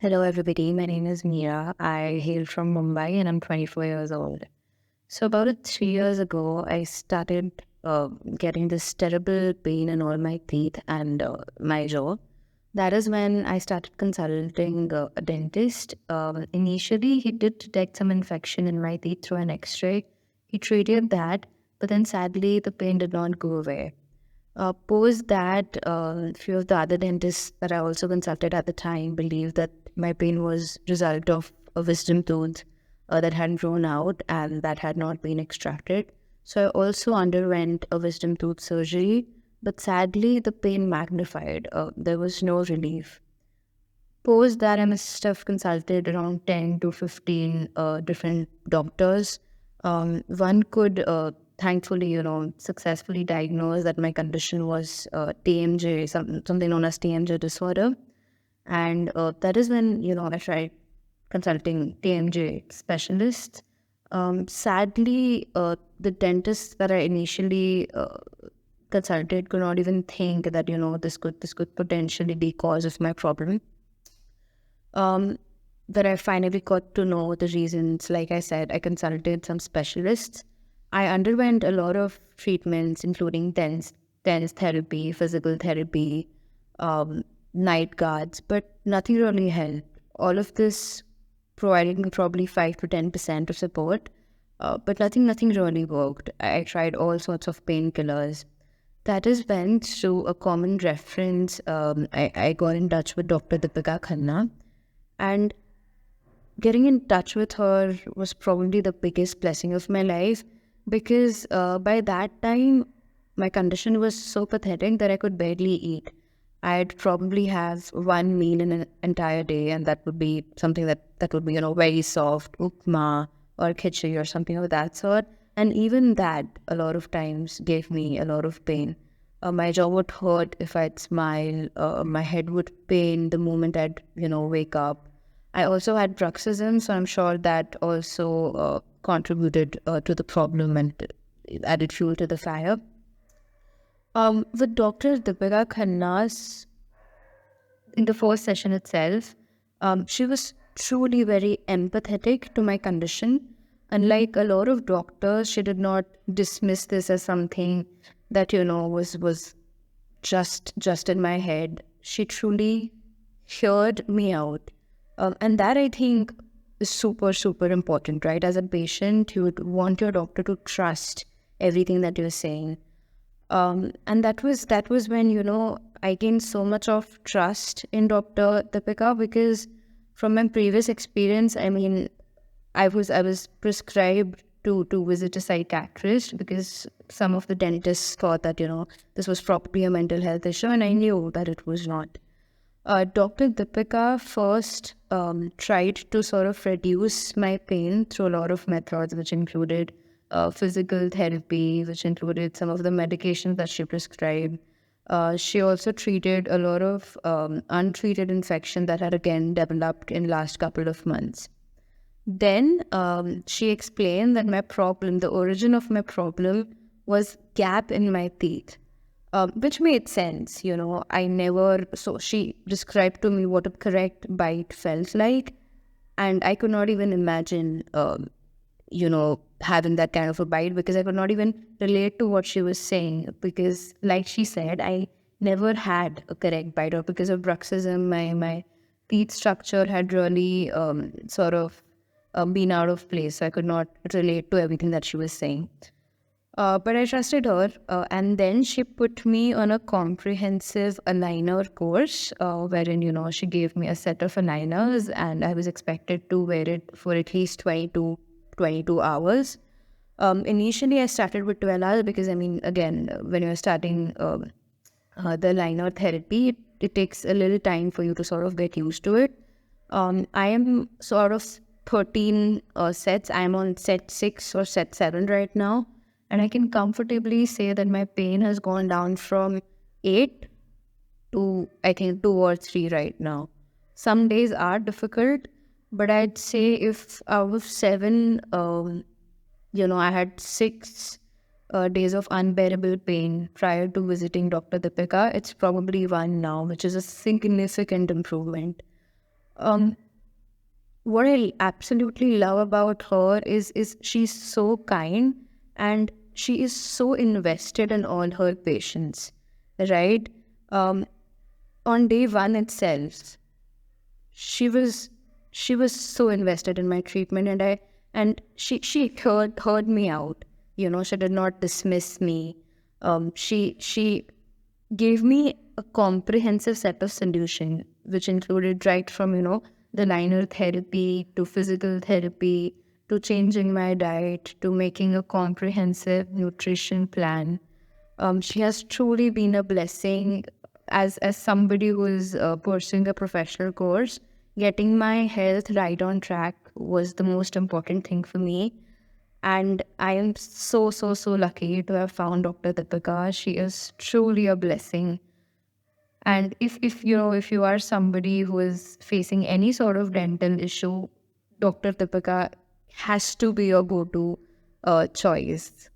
Hello, everybody. My name is Meera. I hail from Mumbai and I'm 24 years old. So, about 3 years ago, I started getting this terrible pain in all my teeth and my jaw. That is when I started consulting a dentist. Initially, he did detect some infection in my teeth through an x ray. He treated that, but then sadly, the pain did not go away. Post that, a few of the other dentists that I also consulted at the time believed that my pain was result of a wisdom tooth that had grown out and that had not been extracted. So I also underwent a wisdom tooth surgery, but sadly the pain magnified. There was no relief. Post that, I must have consulted around 10 to 15 different doctors. One could thankfully, successfully diagnose that my condition was TMJ, something known as TMJ disorder. And that is when, I tried consulting TMJ specialists. Sadly, the dentists that I initially consulted could not even think that, this could potentially be cause of my problem. um, that I finally got to know the reasons. Like I said, I consulted some specialists. I underwent a lot of treatments, including dance therapy, physical therapy, night guards, but nothing really helped. All of this provided me probably 5 to 10% of support, but nothing really worked. I tried all sorts of painkillers. That is when, through a common reference, I got in touch with Dr. Deepika Khanna, and getting in touch with her was probably the biggest blessing of my life because by that time, my condition was so pathetic that I could barely eat. I'd probably have one meal in an entire day, and that would be something that would be, very soft, upma or khichdi or something of that sort. And even that, a lot of times, gave me a lot of pain. My jaw would hurt if I'd smile. My head would pain the moment I'd, wake up. I also had bruxism, so I'm sure that also contributed to the problem and added fuel to the fire. With Dr. Deepika Khanna's, in the first session itself, she was truly very empathetic to my condition. Unlike a lot of doctors, she did not dismiss this as something that was just in my head. She truly heard me out. And that I think is super important, right? As a patient, you would want your doctor to trust everything that you're saying. And that was when, I gained so much of trust in Dr. Deepika because from my previous experience, I mean, I was prescribed to visit a psychiatrist because some of the dentists thought that, this was probably a mental health issue, and I knew that it was not. Dr. Deepika first tried to sort of reduce my pain through a lot of methods, which included physical therapy, which included some of the medications that she prescribed. She also treated a lot of untreated infection that had again developed in last couple of months. Then she explained that my problem, the origin of my problem, was gap in my teeth, which made sense. I never. So she described to me what a correct bite felt like, and I could not even imagine, having that kind of a bite because I could not even relate to what she was saying because, like she said, I never had a correct bite, or because of bruxism, my teeth structure had really sort of been out of place. So I could not relate to everything that she was saying. But I trusted her, and then she put me on a comprehensive aligner course, wherein she gave me a set of aligners, and I was expected to wear it for at least 22 hours. Initially, I started with 12 hours because, I mean, again, when you're starting the aligner therapy, it takes a little time for you to sort of get used to it. I am sort of 13 sets. I'm on set 6 or set 7 right now. And I can comfortably say that my pain has gone down from 8 to, I think, 2 or 3 right now. Some days are difficult, but I'd say if out of 7, I had 6 days of unbearable pain prior to visiting Dr. Deepika. It's probably 1 now, which is a significant improvement. Um, what I absolutely love about her is she's so kind, and she is so invested in all her patients, right? Um, on day one itself, she was she was so invested in my treatment, and she heard me out. You know, she did not dismiss me. She gave me a comprehensive set of solution, which included right from, the liner therapy to physical therapy to changing my diet to making a comprehensive nutrition plan. She has truly been a blessing. As somebody who is pursuing a professional course, getting my health right on track was the most important thing for me. And I am so, so, so lucky to have found Dr. Deepika. She is truly a blessing. And if you are somebody who is facing any sort of dental issue, Dr. Deepika has to be your go-to choice.